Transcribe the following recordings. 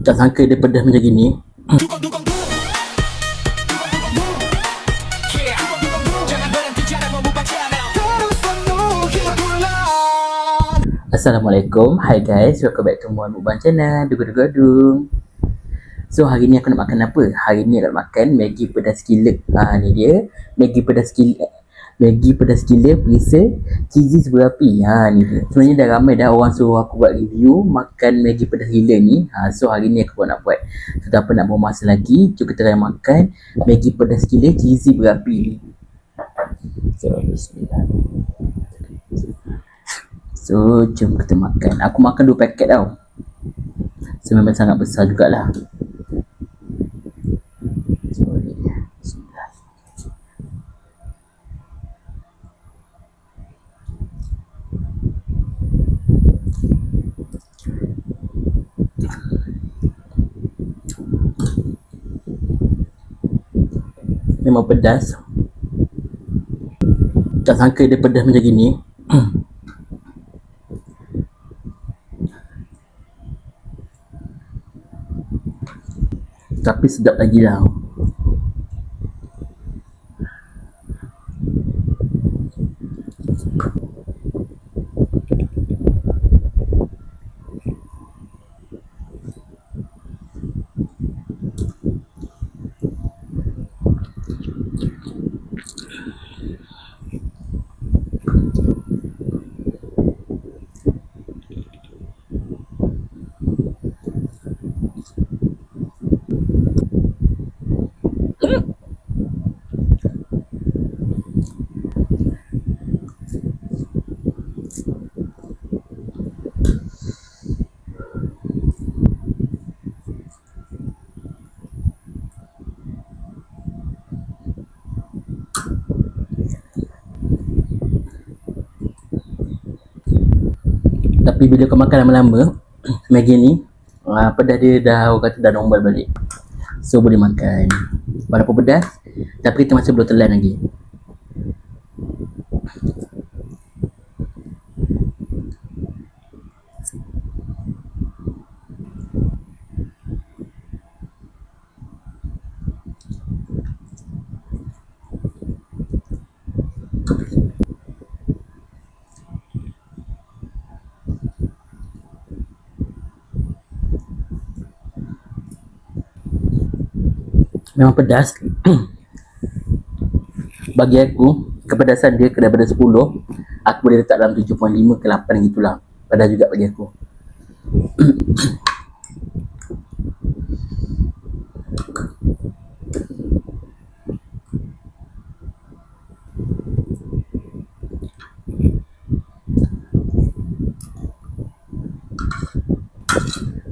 Tak sangka dia pedas macam gini. Assalamualaikum. Hi guys, welcome back to Muan Mukbang channel. Dugu-dugu-dung. So hari ni aku nak makan apa? Hari ni aku nak makan Maggi pedas gila. Ni dia Maggi pedas gila. Maggi pedas gila perisa cheesy berapi. Ni dia. Sebenarnya dah ramai dah orang suruh aku buat review makan Maggi pedas gila ni. So hari ni aku nak buat. So tak apa nak buang masa lagi. Jom kita try makan Maggi pedas gila cheesy berapi ni. So bismillah. So jom kita makan. Aku makan 2 paket tau. So memang sangat besar jugalah. So ni dia. Bismillah. Memang pedas. Tak sangka dia pedas macam gini. Tapi sedap lagi lah. Tapi bila kau makan lama-lama Maggi ni pedas dia dah orang kata dah normal balik. So boleh makan. Walaupun pedas tapi kita masih belum telan lagi. Memang pedas. Bagi aku kepedasan dia daripada 10 aku boleh letak dalam 7.5 ke 8 gitulah. Pedas juga bagi aku.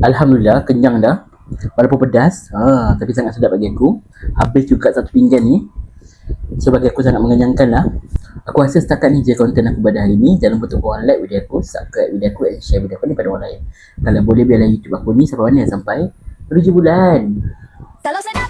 Alhamdulillah kenyang dah. Walaupun pedas tapi sangat sedap bagi aku. Habis juga satu pinggan ni. So bagi aku sangat mengenyangkan lah. Aku rasa setakat ni je konten aku pada hari ni. Jangan lupa untuk korang like video aku, subscribe video aku, and share video aku ni pada orang lain. Kalau boleh biarlah YouTube aku ni sampai mana? Sampai 7 bulan. Kalau sedap